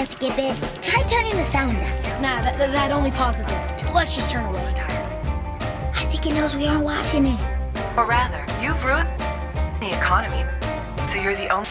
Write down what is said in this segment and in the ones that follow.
can't skip it. Try turning the sound down. Nah, that only pauses it. Let's just turn away. I think it knows we aren't watching it. Or rather, you've ruined the economy, so you're the only...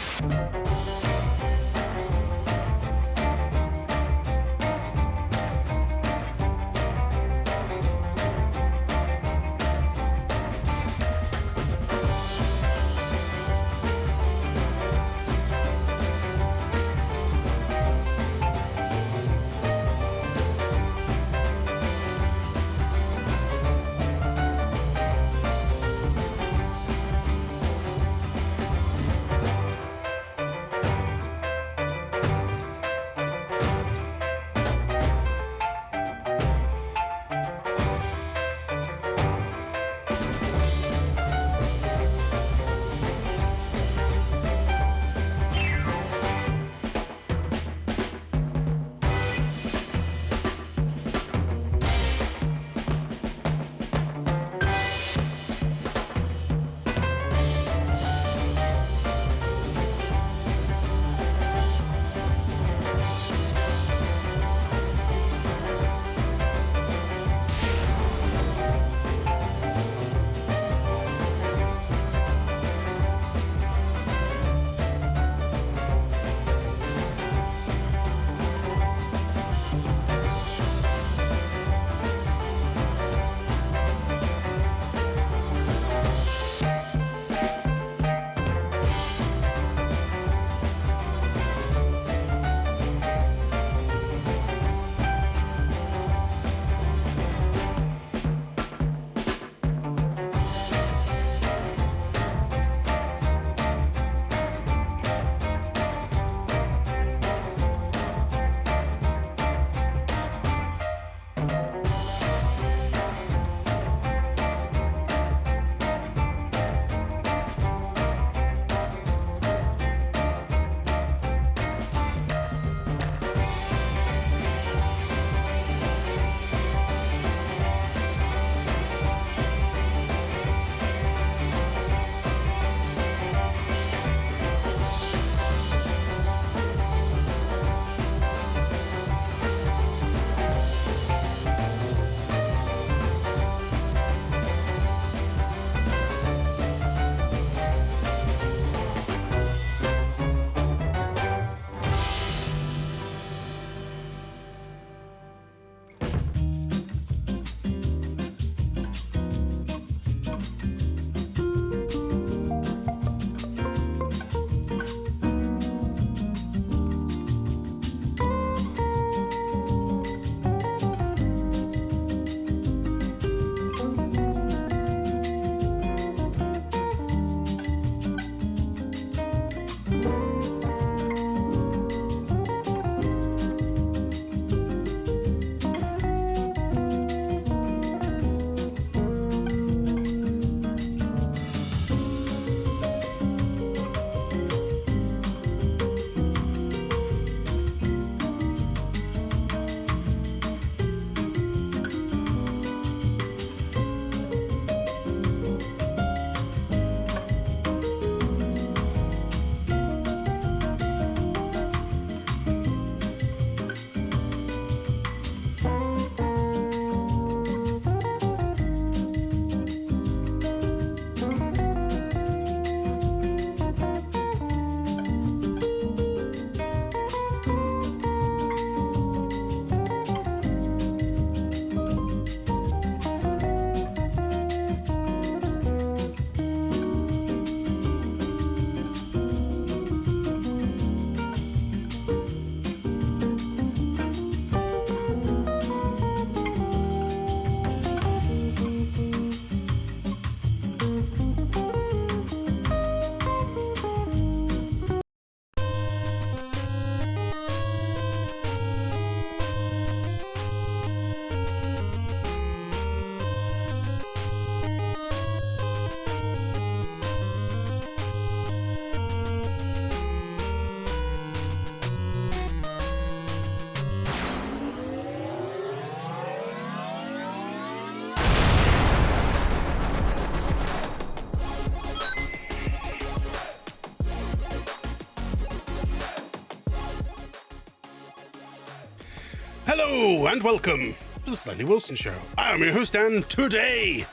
Hello and welcome to the Slightly Wilson Show. I'm your host, and today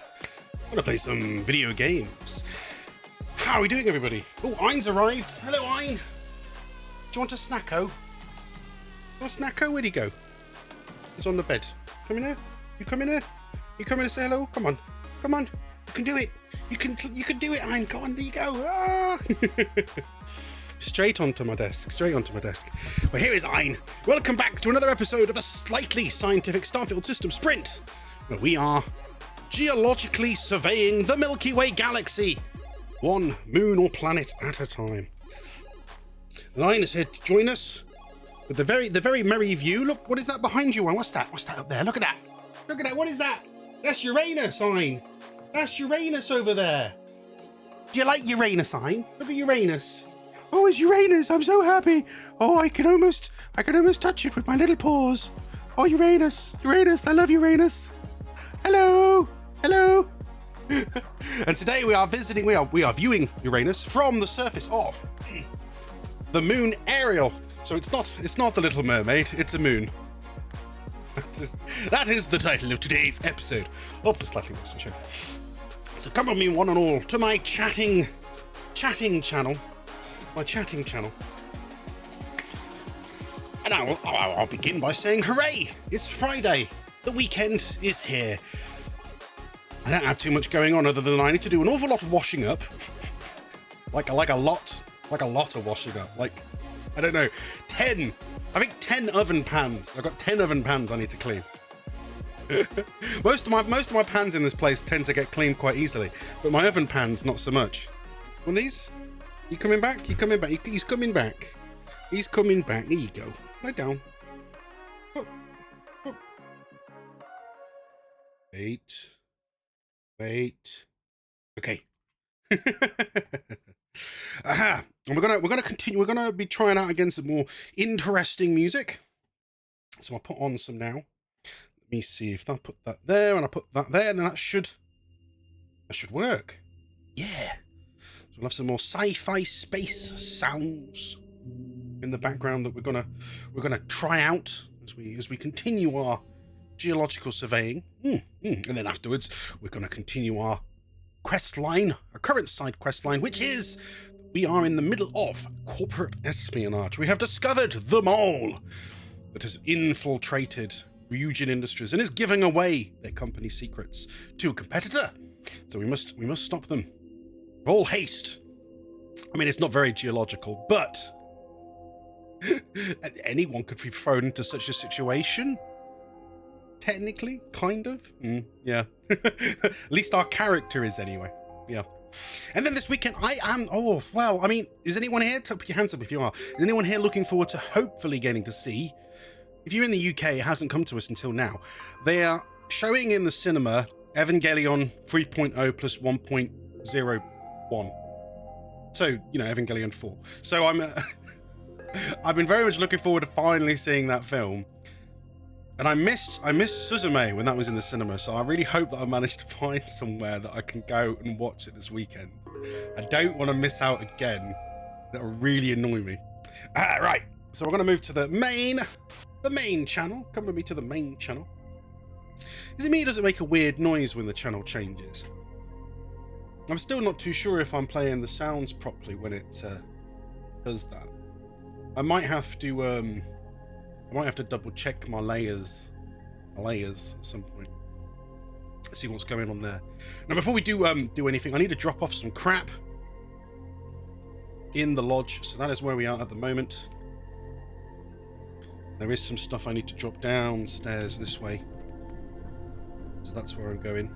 I'm gonna play some video games. How are we doing, everybody? Oh, Ein's arrived. Hello, Ein. Do you want a snacko? You want a snacko? Where'd he go? He's on the bed. Come in here. You come in here. You come in and say hello. Come on. Come on. You can do it. You can do it, Ein. Go on. There you go. Ah! Straight onto my desk. Straight onto my desk. Well, here is Ein. Welcome back to another episode of a slightly scientific Starfield system sprint, where we are geologically surveying the Milky Way galaxy, one moon or planet at a time. And Ein is here to join us with the very merry view. Look, what is that behind you, Ein? What's that? What's that up there? Look at that. Look at that. What is that? That's Uranus, Ein. That's Uranus over there. Do you like Uranus, Ein? Look at Uranus. Oh, it's Uranus. I'm so happy. Oh, I can almost touch it with my little paws. Oh, Uranus. Uranus. I love Uranus. Hello. Hello. And today we are viewing Uranus from the surface of the moon Ariel. So it's not the Little Mermaid, it's a moon. That is the title of today's episode of the Slightly Wilson Show. So come with me, one and all, to my chatting channel. My chatting channel. And I'll begin by saying hooray! It's Friday. The weekend is here. I don't have too much going on other than I need to do an awful lot of washing up. like a lot of washing up. Like, I don't know, 10 oven pans. I've got 10 oven pans I need to clean. most of my pans in this place tend to get cleaned quite easily, but my oven pans not so much. On these, you coming back? You coming back? He's coming back. He's coming back. There you go. Lie down. Oh. Oh. Wait. Okay. Aha. And we're gonna continue. We're gonna be trying out again some more interesting music. So I'll put on some now. Let me see if I put that there and I put that there, and then that should work. Yeah. So we'll have some more sci-fi space sounds in the background that we're gonna try out as we continue our geological surveying. And then afterwards we're gonna continue our quest line, our current side quest line, which is we are in the middle of corporate espionage. We have discovered the mole that has infiltrated Ryujin Industries and is giving away their company secrets to a competitor. So we must stop them. All haste. I mean, it's not very geological, but anyone could be thrown into such a situation. Technically, kind of. Yeah. At least our character is anyway. Yeah. And then this weekend, is anyone here? Put your hands up if you are. Is anyone here looking forward to hopefully getting to see? If you're in the UK, it hasn't come to us until now. They are showing in the cinema Evangelion 3.0 plus 1.01. So, Evangelion 4. So I've been very much looking forward to finally seeing that film. And I missed Suzume when that was in the cinema, so I really hope that I managed to find somewhere that I can go and watch it this weekend. I don't want to miss out again. That'll really annoy me. Right, so we're going to move to the main channel. Come with me to the main channel. Is it me, or does it make a weird noise when the channel changes? I'm still not too sure if I'm playing the sounds properly when it does that. I might have to double check my layers at some point. See what's going on there. Now, before we do anything, I need to drop off some crap in the lodge. So that is where we are at the moment. There is some stuff I need to drop downstairs this way. So that's where I'm going.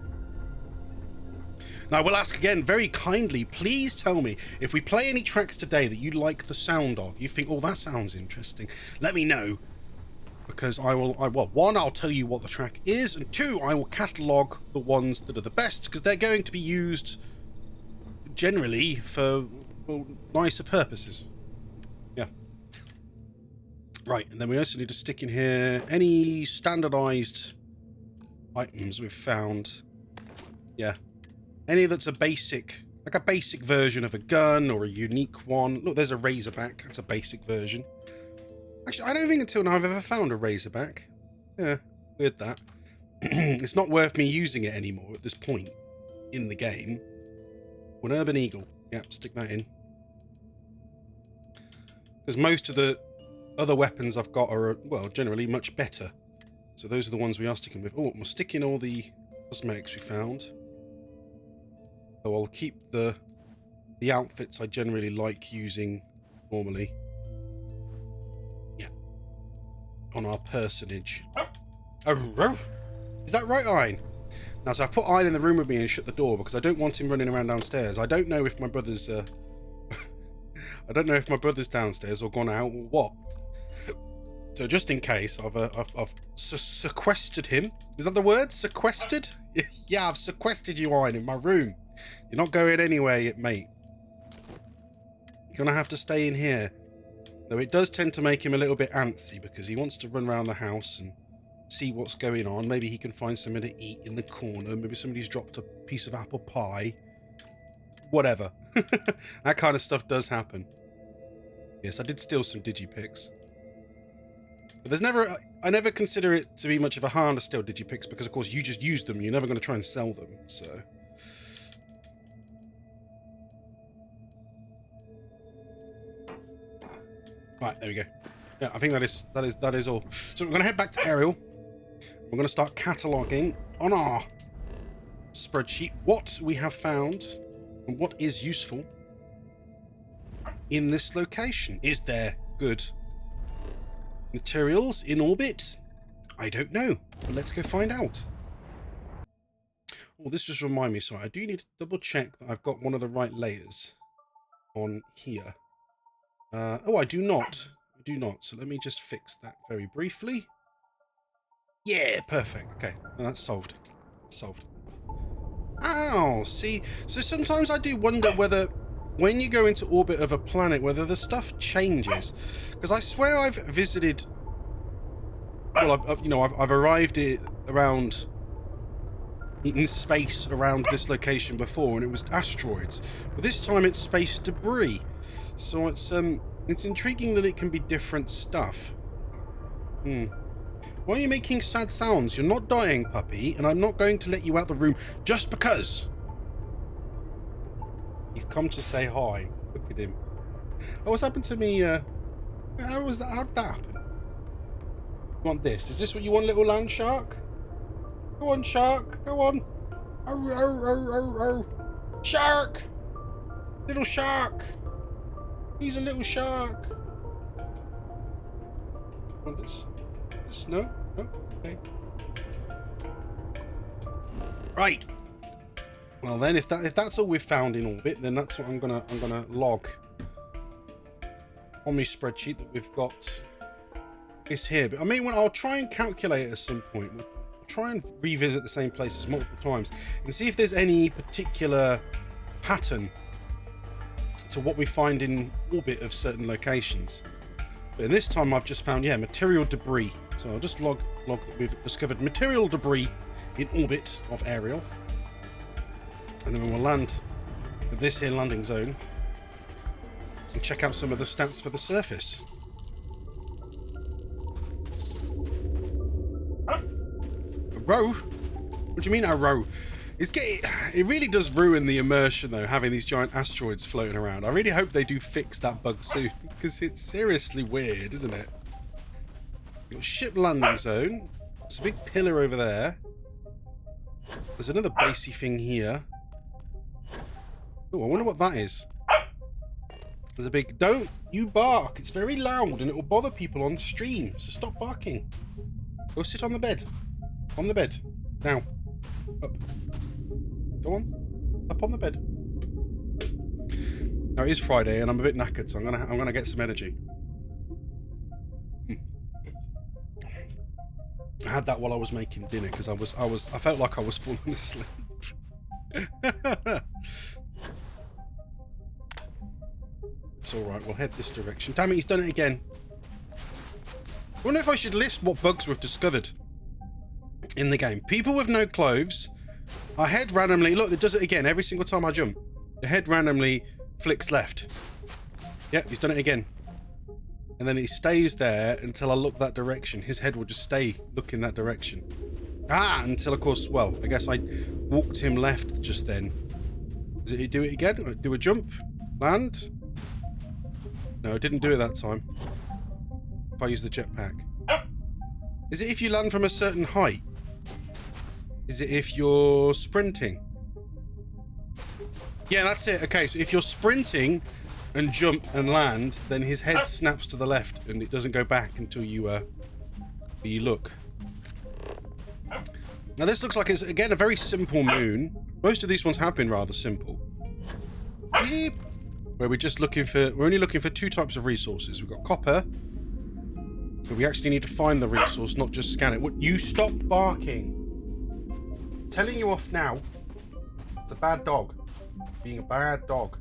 Now, I will ask again very kindly, please tell me if we play any tracks today that you like the sound of. You think, oh, that sounds interesting. Let me know. Because one, I'll tell you what the track is, and two, I will catalogue the ones that are the best, because they're going to be used generally for nicer purposes. Yeah. Right, and then we also need to stick in here any standardized items we've found. Yeah. Any that's a basic version of a gun or a unique one. Look, there's a Razorback. That's a basic version. Actually, I don't think until now I've ever found a Razorback. Yeah, weird that. It's not worth me using it anymore at this point in the game. An urban eagle. Yep, stick that in. Because most of the other weapons I've got are, well, generally much better. So those are the ones we are sticking with. Oh, we'll stick in all the cosmetics we found. So I'll keep the outfits I generally like using normally. Yeah. On our personage. Oh, is that right, Iron? Now, so I've put Iron in the room with me and shut the door because I don't want him running around downstairs. I don't know if my brother's I don't know if my brother's downstairs or gone out or what. So just in case, I've sequestered him. Is that the word? Sequestered? Yeah, I've sequestered you, Iron, in my room. You're not going anywhere yet, mate. You're going to have to stay in here. Though it does tend to make him a little bit antsy because he wants to run around the house and see what's going on. Maybe he can find something to eat in the corner. Maybe somebody's dropped a piece of apple pie. Whatever. That kind of stuff does happen. Yes, I did steal some digipics. But there's never... I never consider it to be much of a harm to steal digipics because, of course, you just use them. You're never going to try and sell them, so... Right, there we go. Yeah, I think that is all. So we're going to head back to Ariel. We're going to start cataloguing on our spreadsheet what we have found and what is useful in this location. Is there good materials in orbit? I don't know, but let's go find out. Oh, this just reminded me, so I do need to double check that I've got one of the right layers on here. Oh, I do not. I do not. So let me just fix that very briefly. Yeah, perfect. Okay, well, that's solved. Solved. Ow, see? So sometimes I do wonder whether, when you go into orbit of a planet, whether the stuff changes. Because I swear I've visited... Well, I've arrived around... in space around this location before, and it was asteroids. But this time it's space debris. So it's intriguing that it can be different stuff. Why are you making sad sounds? You're not dying, puppy, and I'm not going to let you out the room just because. He's come to say hi. Look at him. Oh, what's happened to me? How did that happen? You want this? Is this what you want, little land shark? Go on, shark. Go on. Oh, oh, oh, oh, oh. Shark! Little shark! He's a little shark. Want this? No? No? Okay. Right. Well then, if that's all we've found in orbit, then that's what I'm gonna log on my spreadsheet that we've got this here. But I mean, I'll try and calculate at some point. We'll try and revisit the same places multiple times and see if there's any particular pattern to what we find in orbit of certain locations. But this time I've just found, yeah, material debris. So I'll just log that we've discovered material debris in orbit of Ariel. And then we'll land at this here landing zone and check out some of the stats for the surface. A row? What do you mean a row? It really does ruin the immersion, though, having these giant asteroids floating around. I really hope they do fix that bug soon, because it's seriously weird, isn't it? You've got ship landing zone. There's a big pillar over there. There's another basey thing here. Oh, I wonder what that is. There's a big... Don't you bark. It's very loud, and it will bother people on stream, so stop barking. Go sit on the bed. On the bed. Now. Up. Go on, up on the bed. Now it is Friday, and I'm a bit knackered, so I'm gonna get some energy. I had that while I was making dinner because I felt like I was falling asleep. It's all right. We'll head this direction. Damn it, he's done it again. I wonder if I should list what bugs we've discovered in the game. People with no clothes. Our head randomly, look, it does it again every single time I jump. The head randomly flicks left. Yep, he's done it again. and then he stays there until I look that direction. His head will just stay looking that direction. Until, of course, well, I guess I walked him left just then. Does it do it again? Do a jump? Land? No, it didn't do it that time. If I use the jetpack. Is it if you land from a certain height? Is it if you're sprinting? Yeah, that's it. Okay, so if you're sprinting and jump and land, then his head snaps to the left and it doesn't go back until you look. Now this looks like it's, again, a very simple moon. Most of these ones have been rather simple. Beep. Where we're just looking for, we're only looking for 2 types of resources. We've got copper, but we actually need to find the resource, not just scan it. What? You stop barking. I'm telling you off now. It's a bad dog. Being a bad dog.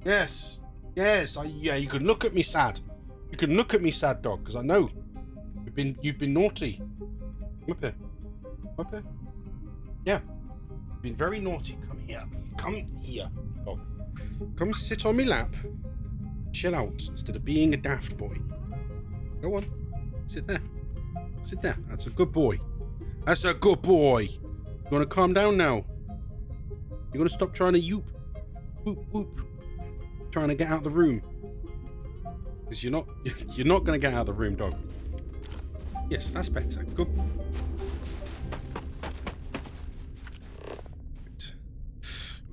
Yes. Yes. Yeah, you can look at me sad. You can look at me sad, dog, because I know. You've been naughty. Come up here. Up here. Yeah. You've been very naughty. Come here. Come here, dog. Come sit on my lap. Chill out instead of being a daft boy. Go on. Sit there. Sit there. That's a good boy. That's a good boy. You want to calm down now? You want to stop trying to yoop? Whoop, whoop. Trying to get out of the room. Because you're not going to get out of the room, dog. Yes, that's better. Good.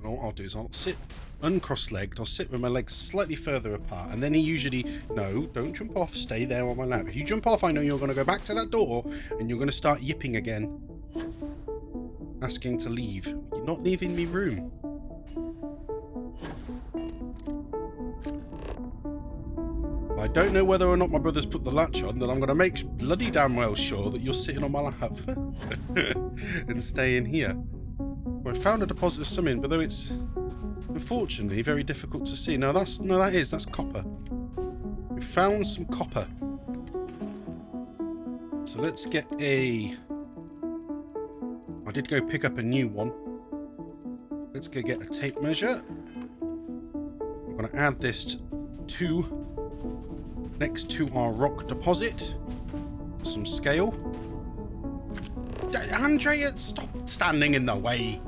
Well, what I'll do is I'll sit uncross-legged. I'll sit with my legs slightly further apart, and then he usually, no, don't jump off, stay there on my lap. If you jump off, I know you're going to go back to that door and you're going to start yipping again, asking to leave. You're not leaving me room. I don't know whether or not my brother's put the latch on, then I'm going to make bloody damn well sure that you're sitting on my lap and staying here. I found a deposit of something, but though it's unfortunately very difficult to see. Now that's copper. We found some copper. So let's get I did go pick up a new one. Let's go get a tape measure. I'm going to add this to next to our rock deposit. Some scale. Andrea, stop standing in the way.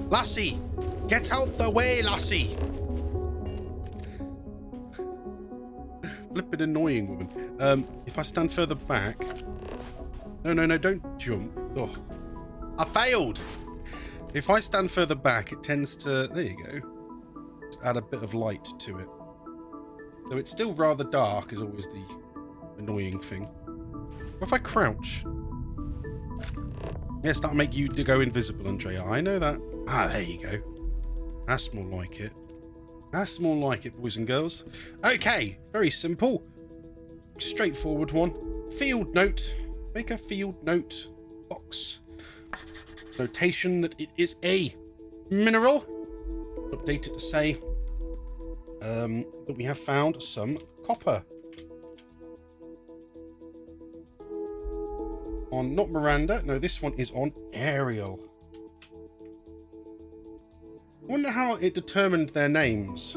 Lassie, get out the way, lassie. Flippin' annoying woman. If I stand further back. No, don't jump. Oh, I failed. If I stand further back, it tends to, there you go, just add a bit of light to it. Though it's still rather dark is always the annoying thing. What if I crouch? Yes, that'll make you go invisible, Andrea. I know that. There you go. That's more like it. That's more like it, boys and girls. Okay, very simple. Straightforward one. Field note. Make a field note box. Notation that it is a mineral. Update it to say that we have found some copper. On not Miranda, no, this one is on Ariel. I wonder how it determined their names.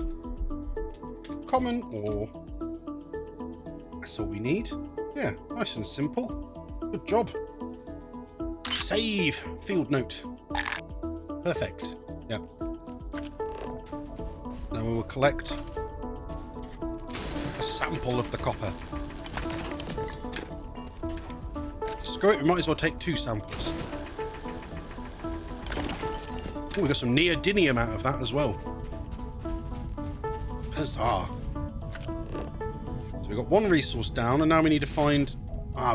Common or... That's all we need. Yeah, nice and simple. Good job. Save. Field note. Perfect. Yeah. Now we will collect a sample of the copper. Screw it, we might as well take 2 samples. Oh, we got some neodymium out of that as well. Huzzah. So we've got 1 resource down, and now we need to find...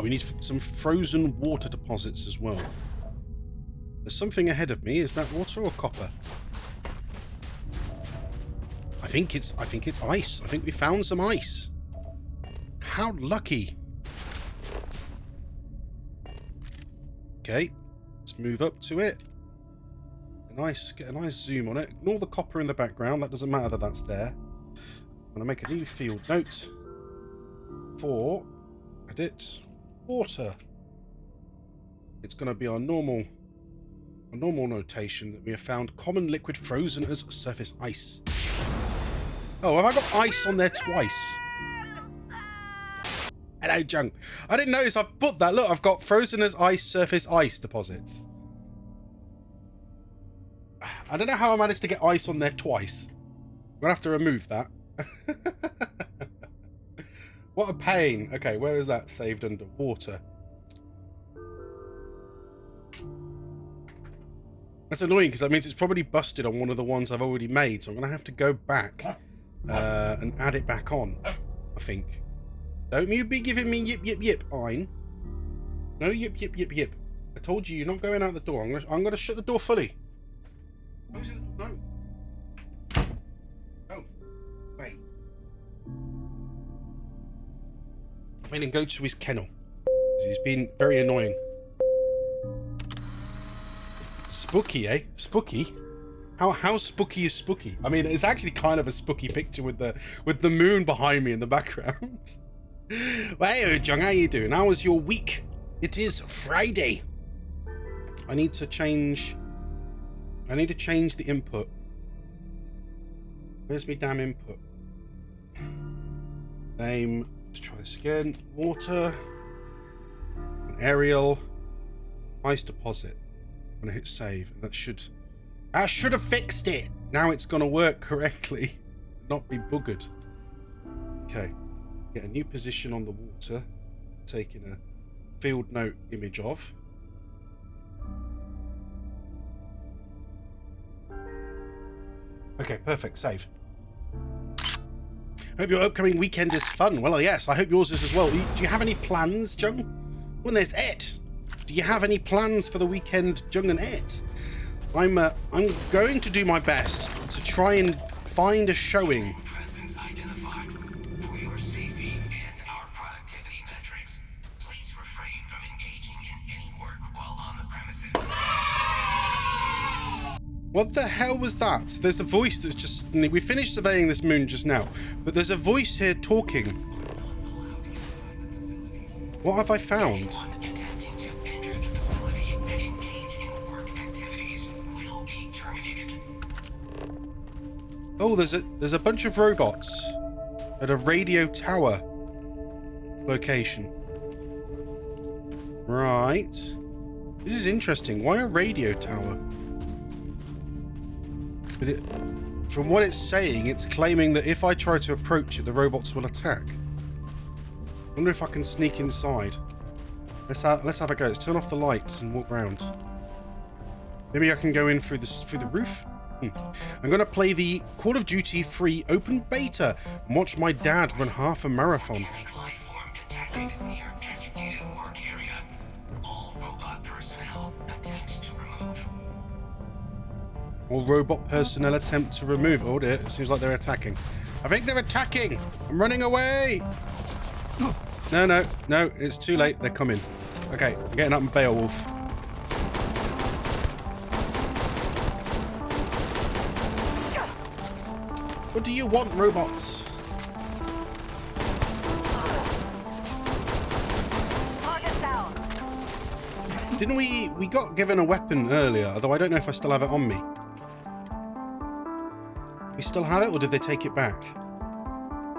we need some frozen water deposits as well. There's something ahead of me. Is that water or copper? I think it's ice. I think we found some ice. How lucky. Okay, let's move up to it. Get a nice zoom on it. Ignore the copper in the background. That doesn't matter that that's there. I'm going to make a new field note for edit water. It's going to be our normal notation that we have found common liquid frozen as surface ice. Oh, have I got ice on there twice? Hello, Jung. I didn't notice I've put that. Look, I've got frozen as ice surface ice deposits. I don't know how I managed to get ice on there twice. I'm gonna have to remove that. What a pain. Okay, where is that saved under water? That's annoying because that means it's probably busted on one of the ones I've already made. So I'm gonna have to go back and add it back on, I think. Don't you be giving me yip yip yip, Ein. No yip yip yip yip. I told you you're not going out the door. I'm gonna shut the door fully. Close it. No. Oh. Wait. I made him go to his kennel. He's been very annoying. Spooky, eh? Spooky? How spooky is spooky? I mean, it's actually kind of a spooky picture with the moon behind me in the background. Well, hey, Jung, how you doing? How was your week? It is Friday. I need to change the input. Where's my damn input? Name. Let's try this again. Water. An Ariel. Ice deposit. I'm gonna hit save, and that should have fixed it. Now it's gonna work correctly, not be buggered. Okay. Get a new position on the water. Taking a field note image of. Okay, perfect. Save. Hope your upcoming weekend is fun. Well, yes, I hope yours is as well. Do you have any plans, Jung? Well, there's Ed. Do you have any plans for the weekend, Jung and Ed? I'm going to do my best to try and find a showing. Presence identified. For your safety and our productivity metrics, please refrain from engaging in any work while on the premises. What the hell was that? There's a voice that's just... We finished surveying this moon just now, but there's a voice here talking. What have I found? Attempting to enter the facility and engage in work activities will be terminated. Oh, there's a bunch of robots at a radio tower location. Right. This is interesting. Why a radio tower? But from what it's saying, it's claiming that if I try to approach it, the robots will attack. I wonder if I can sneak inside. Let's have a go. Let's turn off the lights and walk around. Maybe I can go in through the roof. I'm going to play the Call of Duty free open beta and watch my dad run half a marathon. Organic life form detected near designated work area. All robot personnel attempt to remove. All robot personnel attempt to remove. Oh dear, it seems like they're attacking. I think they're attacking. I'm running away. No, it's too late. They're coming. Okay, I'm getting up in Beowulf. What do you want, robots? Didn't we got given a weapon earlier, although I don't know if I still have it on me. We still have it, or did they take it back?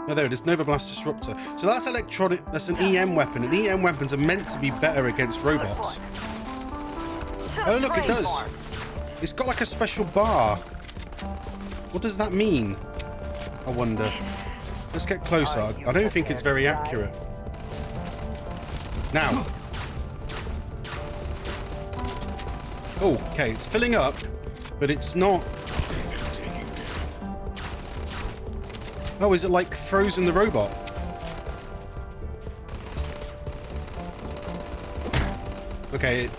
No, there it is. Nova Blast Disruptor. So that's electronic. That's an EM weapon. And EM weapons are meant to be better against robots. Oh, look, it does. It's got like a special bar. What does that mean? I wonder. Let's get closer. I don't think it's very accurate. Now. Oh, okay. It's filling up, but it's not. Oh, is it like frozen the robot? Okay,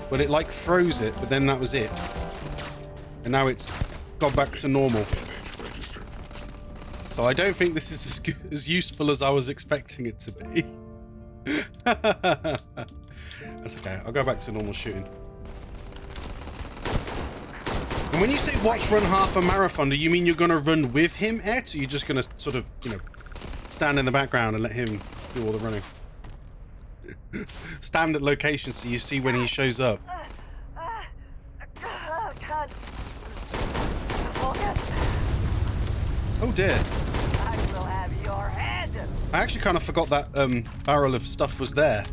but it like froze it, but then that was it. And now it's got back to normal. So I don't think this is as useful as I was expecting it to be. That's okay, I'll go back to normal shooting. And when you say watch run half a marathon, do you mean you're going to run with him, Ed? Or you're just going to sort of, stand in the background and let him do all the running? Stand at locations so you see when he shows up. Focus. Oh dear. I will have your head. I actually kind of forgot that barrel of stuff was there.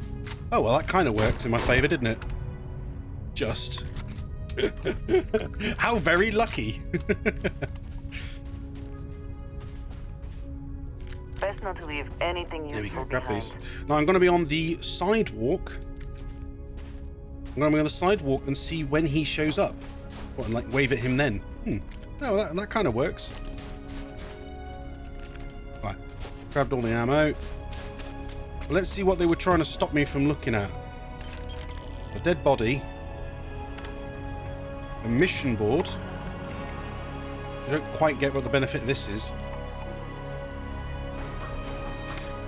Oh, well, that kind of worked in my favor, didn't it? Just. How very lucky. Best not to leave anything There we go, useful grab behind. these. Now I'm going to be on the sidewalk. I'm going to be on the sidewalk and see when he shows up. What, and like wave at him then? Oh, that kind of works. Right, grabbed all the ammo. Well, let's see what they were trying to stop me from looking at. A dead body. A mission board. I don't quite get what the benefit of this is.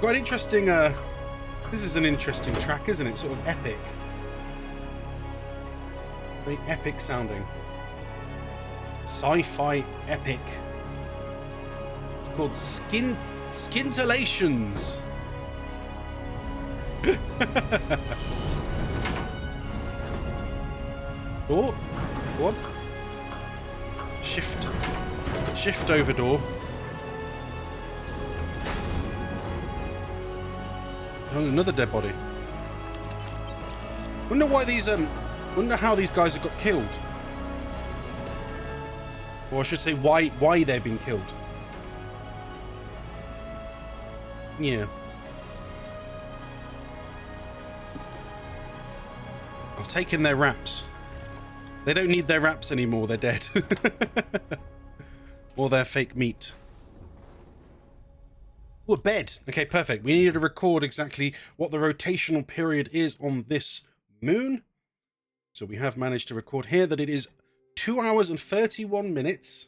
Got an interesting, this is an interesting track, isn't it? Sort of epic. Very epic sounding. Sci-fi epic. It's called Scintillations. Door? What? Shift. Shift over door. Oh, another dead body. Wonder why these wonder how these guys have got killed. Or I should say why they've been killed. Yeah. I've taken their wraps. They don't need their wraps anymore, they're dead. Or their fake meat. Oh, a bed. Okay, perfect. We needed to record exactly what the rotational period is on this moon. So we have managed to record here that it is 2 hours and 31 minutes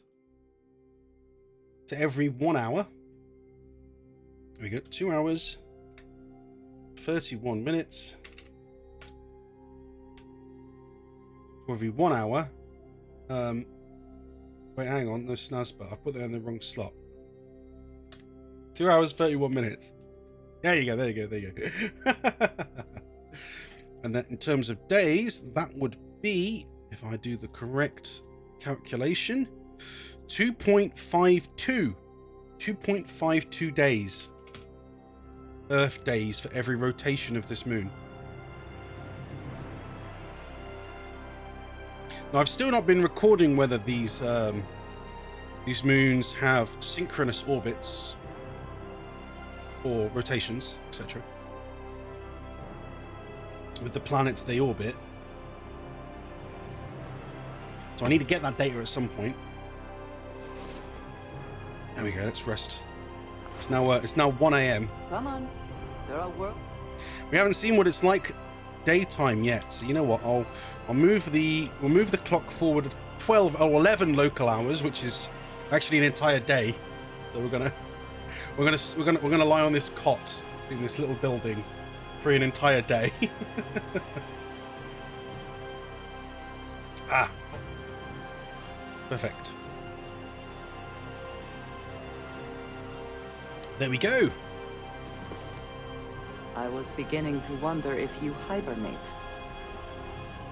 to every 1 hour. There we go. 2 hours, 31 minutes for every 1 hour. Wait, hang on. No snaz, but I've put that in the wrong slot. 2 hours, 31 minutes. There you go, there you go, there you go. And then in terms of days, that would be, if I do the correct calculation, 2.52 days. Earth days for every rotation of this moon. Now, I've still not been recording whether these moons have synchronous orbits or rotations, etc. with the planets they orbit. So I need to get that data at some point. There we go, let's rest. It's now 1 a.m. Come on, there are work. We haven't seen what it's like daytime yet, so you know what? We'll move the clock forward 12 or 11 local hours, which is actually an entire day. So we're gonna lie on this cot in this little building for an entire day. Ah, perfect. There we go. I was beginning to wonder if you hibernate.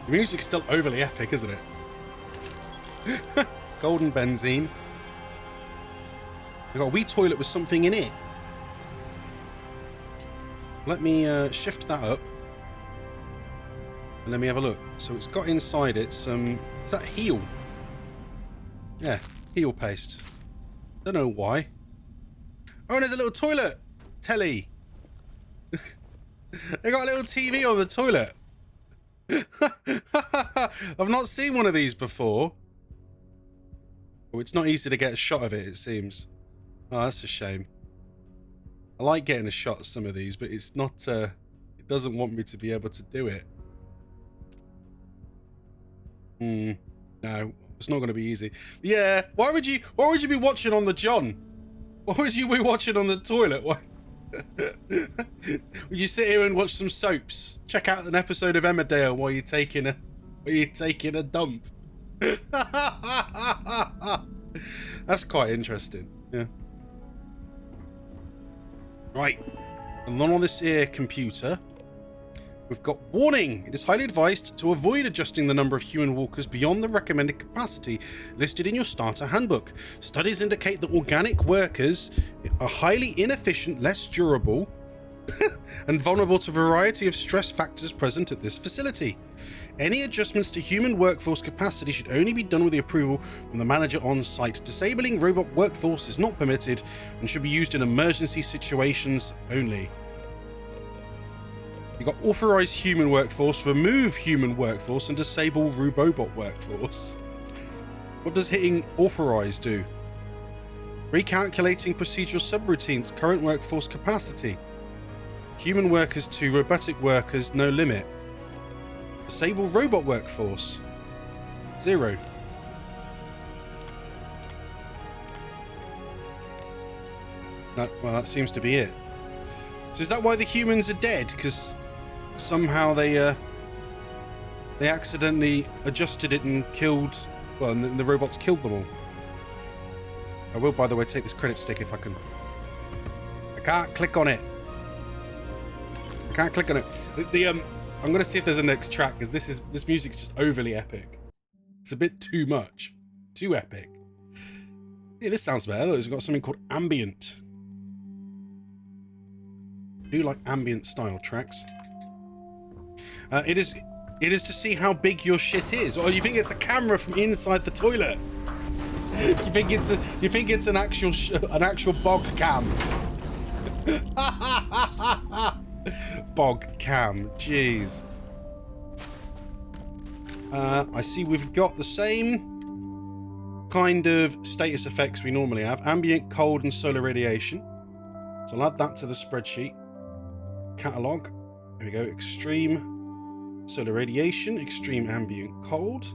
The music's still overly epic, isn't it? Golden benzene. We've got a wee toilet with something in it. Let me shift that up. And let me have a look. So it's got inside it some... Is that heel? Yeah, heel paste. Don't know why. Oh, and there's a little toilet. Telly. They got a little TV on the toilet. I've not seen one of these before. Oh, it's not easy to get a shot of it, it seems. Oh, that's a shame. I like getting a shot of some of these, but it's not, it doesn't want me to be able to do it. No, it's not going to be easy. Yeah, why would you be watching on the John? Why would you be watching on the toilet? Why? Would you sit here and watch some soaps? Check out an episode of Emmerdale while you're taking a dump. That's quite interesting. Yeah. Right. And then on this here computer, We've got warning. It is highly advised to avoid adjusting the number of human walkers beyond the recommended capacity listed in your starter handbook. Studies indicate that organic workers are highly inefficient, less durable, and vulnerable to a variety of stress factors present at this facility. Any adjustments to human workforce capacity should only be done with the approval from the manager on site. Disabling robot workforce is not permitted and should be used in emergency situations only. You've got authorized human workforce, remove human workforce, and disable robot workforce. What does hitting authorize do? Recalculating procedural subroutines, current workforce capacity. Human workers to robotic workers, no limit. Disable robot workforce. 0. Well, that seems to be it. So is that why the humans are dead? Because somehow they accidentally adjusted it and killed, well, and the robots killed them all. I will, by the way, take this credit stick if I can. I can't click on it. I can't click on it. I'm gonna see if there's a next track, because this music's just overly epic. It's a bit too much, too epic. Yeah, this sounds better. It's got something called ambient. I do like ambient style tracks. It is to see how big your shit is. Or you think it's a camera from inside the toilet? You think it's an actual bog cam? Bog cam, jeez. I see we've got the same kind of status effects we normally have: ambient, cold, and solar radiation. So I'll add that to the spreadsheet. Catalog. There we go. Extreme solar radiation, extreme ambient cold.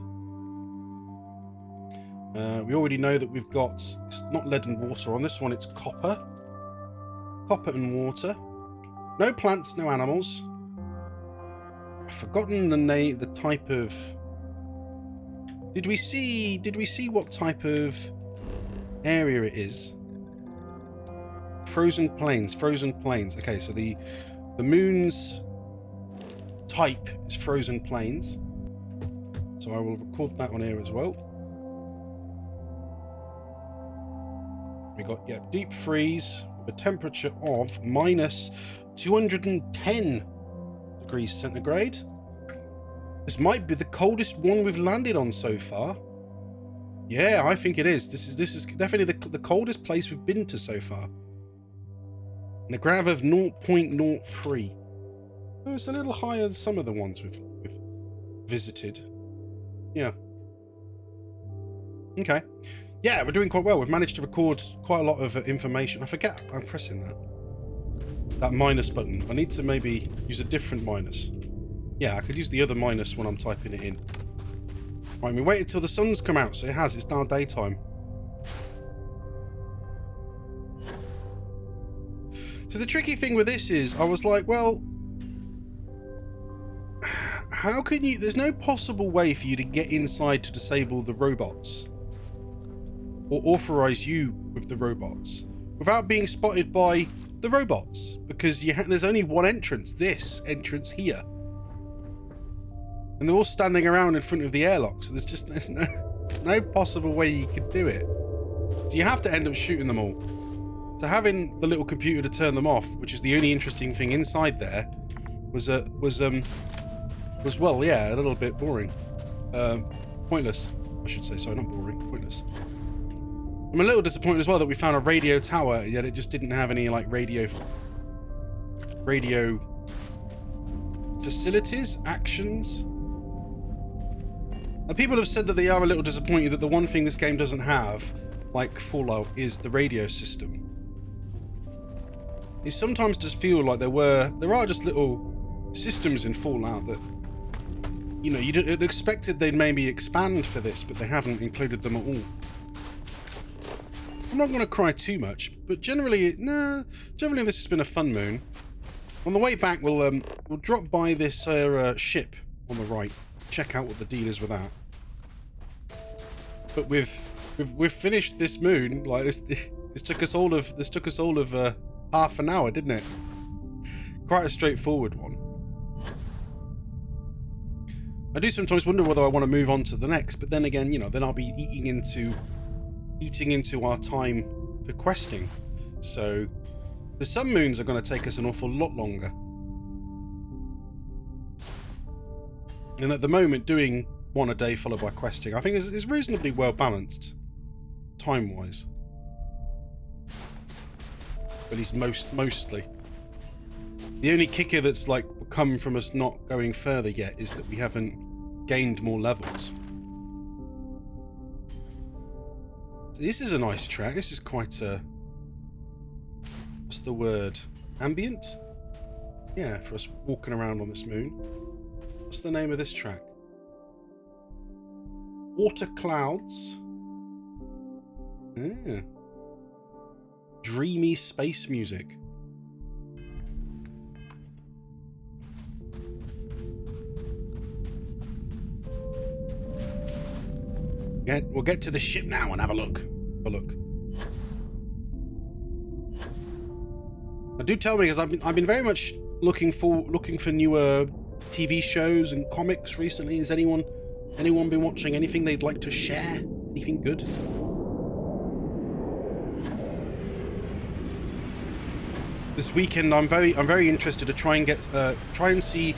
We already know that we've got, it's not lead and water on this one, it's copper. Copper and water. No plants, no animals. I've forgotten the type of... Did we see what type of area it is? Frozen plains. Okay, so the moon's type is frozen plains. So I will record that on here as well. We got, yeah, deep freeze with a temperature of minus 210 degrees centigrade. This might be the coldest one we've landed on so far. Yeah, I think it is. This is definitely the coldest place we've been to so far. And a grav of 0.03. Oh, it's a little higher than some of the ones we've visited. Yeah. Okay. Yeah, we're doing quite well. We've managed to record quite a lot of information. I forget I'm pressing that minus button. I need to maybe use a different minus. Yeah, I could use the other minus when I'm typing it in. Right, we waited till the sun's come out, so it's now daytime. So the tricky thing with this is, I was like, well, how can you... There's no possible way for you to get inside to disable the robots. Or authorize you with the robots. Without being spotted by the robots. Because there's only one entrance. This entrance here. And they're all standing around in front of the airlock. So there's no possible way you could do it. So you have to end up shooting them all. So having the little computer to turn them off, which is the only interesting thing inside there, was well, yeah, a little bit boring. Pointless, I should say. Sorry, not boring, pointless. I'm a little disappointed as well that we found a radio tower, yet it just didn't have any like radio facilities, actions. And people have said that they are a little disappointed that the one thing this game doesn't have, like Fallout, is the radio system. It sometimes does feel like there are just little systems in Fallout that, you know, you'd expected they'd maybe expand for this, but they haven't included them at all. I'm not going to cry too much, but generally this has been a fun moon. On the way back, we'll drop by this ship on the right, check out what the deal is with that. But we've finished this moon. Like this took us all of half an hour, didn't it? Quite a straightforward one. I do sometimes wonder whether I want to move on to the next, but then again, you know, then I'll be eating into our time for questing. So the sun moons are going to take us an awful lot longer. And at the moment, doing one a day followed by questing, I think is reasonably well balanced, time-wise. At least mostly. The only kicker that's like come from us not going further yet is that we haven't gained more levels. This is a nice track. This is quite a... what's the word? Ambient? Yeah, for us walking around on this moon. What's the name of this track? Water Clouds. Yeah. Dreamy space music. We'll get to the ship now and have a look. Now, do tell me, because I've been very much looking for newer TV shows and comics recently. Has anyone been watching anything they'd like to share? Anything good? This weekend, I'm very interested to try and see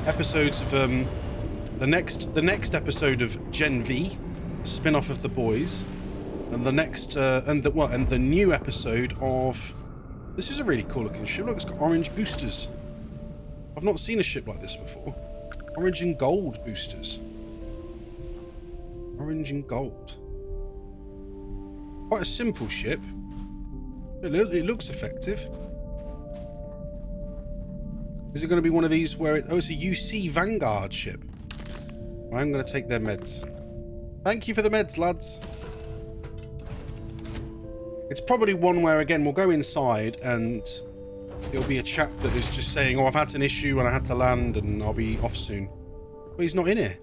episodes of the next episode of Gen V, spin-off of The Boys, and the next and the new episode of... this is a really cool looking ship. Look, it's got orange boosters. I've not seen a ship like this before. Orange and gold boosters. Orange and gold. Quite a simple ship. It looks effective. Is it going to be one of these where it... oh, it's a UC Vanguard ship. I'm going to take their meds. Thank you for the meds, lads. It's probably one where, again, we'll go inside and it'll be a chap that is just saying, oh, I've had an issue and I had to land and I'll be off soon. But he's not in here.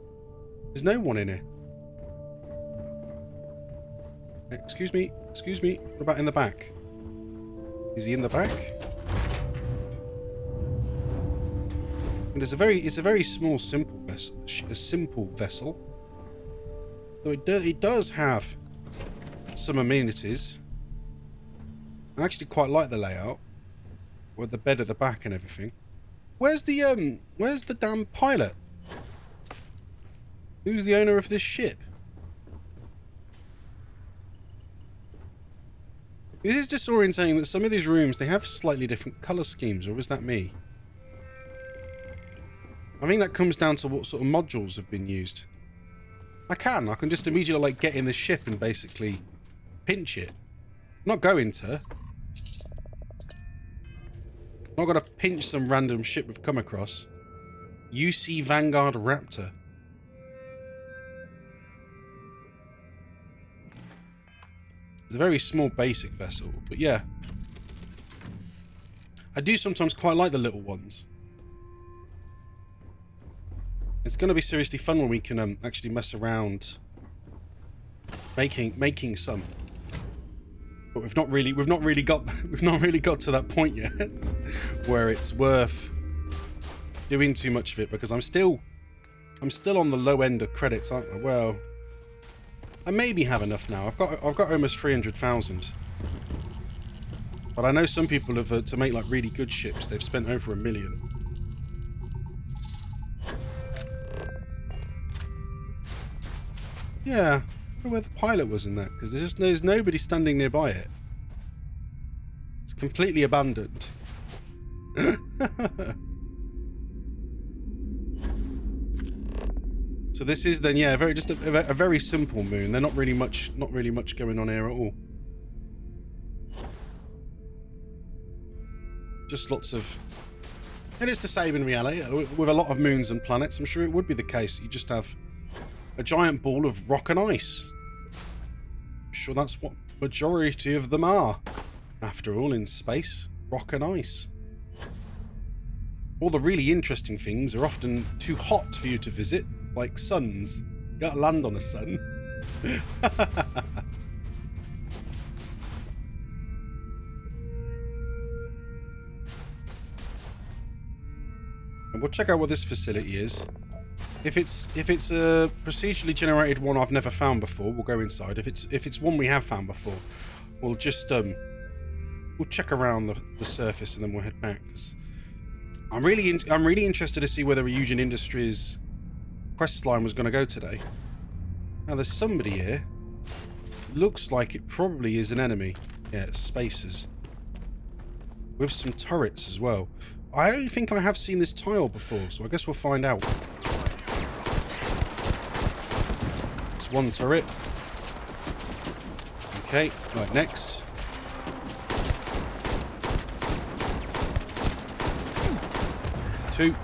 There's no one in here. Excuse me. What about in the back? Is he in the back? And it's a very small, simple vessel. So it does have some amenities. I actually quite like the layout with the bed at the back and everything. Where's the damn pilot? Who's the owner of this ship? It is disorientating that some of these rooms, they have slightly different colour schemes, or is that me? I think that comes down to what sort of modules have been used. I can just immediately like get in the ship and basically pinch it. I'm not going to. I'm not going to pinch some random ship we've come across. UC Vanguard Raptor. It's a very small basic vessel, but yeah. I do sometimes quite like the little ones. It's going to be seriously fun when we can actually mess around making some. But we've not really got to that point yet where it's worth doing too much of it, because I'm still on the low end of credits, aren't I? Well, I maybe have enough now. I've got almost 300,000. But I know some people have to make like really good ships, they've spent over 1 million. Yeah, I wonder where the pilot was in that, because there's nobody standing nearby it. It's completely abandoned. So this is then, yeah, a very simple moon. They're not really much going on here at all. Just lots of, and it's the same in reality with a lot of moons and planets. I'm sure it would be the case. You just have a giant ball of rock and ice. I'm sure that's what majority of them are. After all, in space, rock and ice. All the really interesting things are often too hot for you to visit, like suns. You gotta land on a sun. And we'll check out what this facility is. If it's a procedurally generated one I've never found before, we'll go inside. If it's one we have found before, we'll just we'll check around the surface and then we'll head back. I'm really interested to see where the Ryujin Industries quest line was going to go today. Now there's somebody here. Looks like it probably is an enemy. Yeah, it's spacers. With some turrets as well. I don't think I have seen this tile before, so I guess we'll find out. It's one turret. Okay, right, next. Two.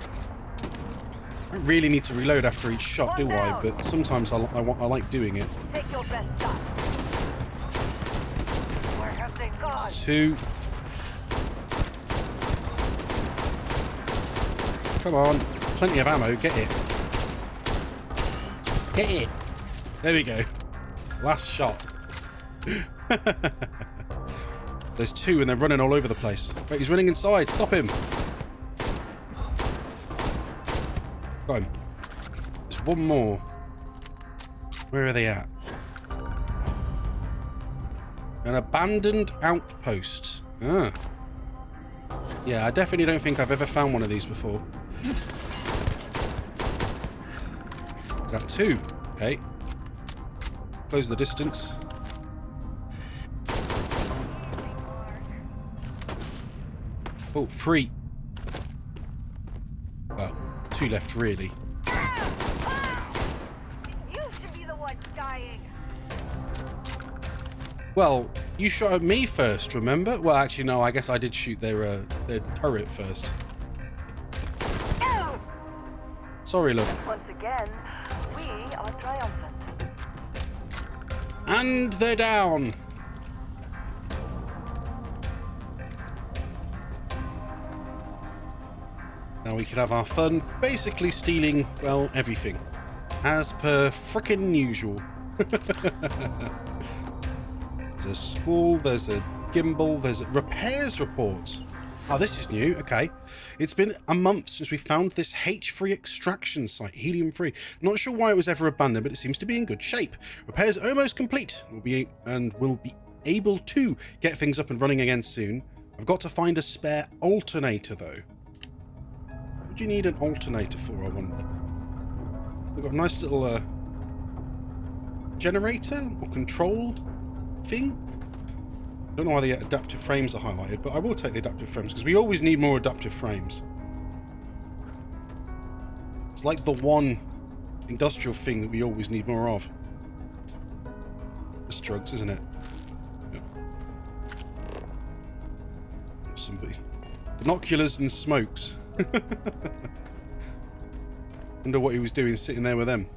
I don't really need to reload after each shot, do I? But sometimes I like doing it. Take your best shot. Where have they gone? Two. Come on. Plenty of ammo. Get it. Get it. There we go. Last shot. There's two and they're running all over the place. Wait, he's running inside. Stop him. Got him. There's one more. Where are they at? An abandoned outpost. Ah. Yeah, I definitely don't think I've ever found one of these before. Is that two? Okay. Close the distance. Oh, three. Well, two left, really. You should be the one dying. Well, you shot at me first, remember? Well, actually, no, I guess I did shoot their turret first. Sorry, love. Once again, we are triumphant. And they're down. Now we can have our fun, basically stealing, well, everything. As per frickin' usual. There's a spool, there's a gimbal, there's a repairs report. Oh, this is new. Okay. It's been a month since we found this H3 extraction site, helium-free. Not sure why it was ever abandoned, but it seems to be in good shape. Repairs almost complete. We'll be able to get things up and running again soon. I've got to find a spare alternator, though. What do you need an alternator for, I wonder? We've got a nice little generator or control thing. I don't know why the adaptive frames are highlighted, but I will take the adaptive frames because we always need more adaptive frames. It's like the one industrial thing that we always need more of. It's drugs, isn't it? Yep. Somebody. Binoculars and smokes. Wonder what he was doing sitting there with them.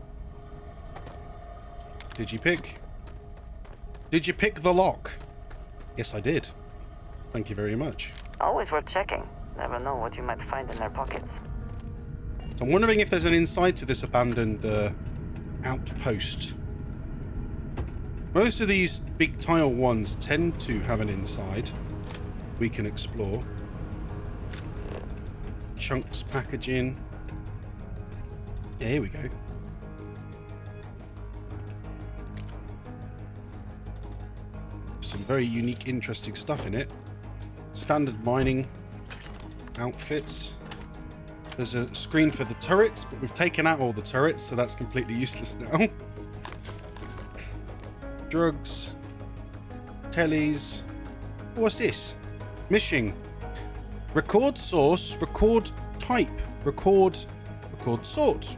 Did you pick? Did you pick the lock? Yes, I did. Thank you very much. Always worth checking. Never know what you might find in their pockets. So I'm wondering if there's an inside to this abandoned outpost. Most of these big tile ones tend to have an inside we can explore. Chunks packaging. Yeah, here we go. Some very unique, interesting stuff in it. Standard mining outfits. There's a screen for the turrets, but we've taken out all the turrets, so that's completely useless now. Drugs. Tellies. What's this? Mishing. Record source, record type, record sort.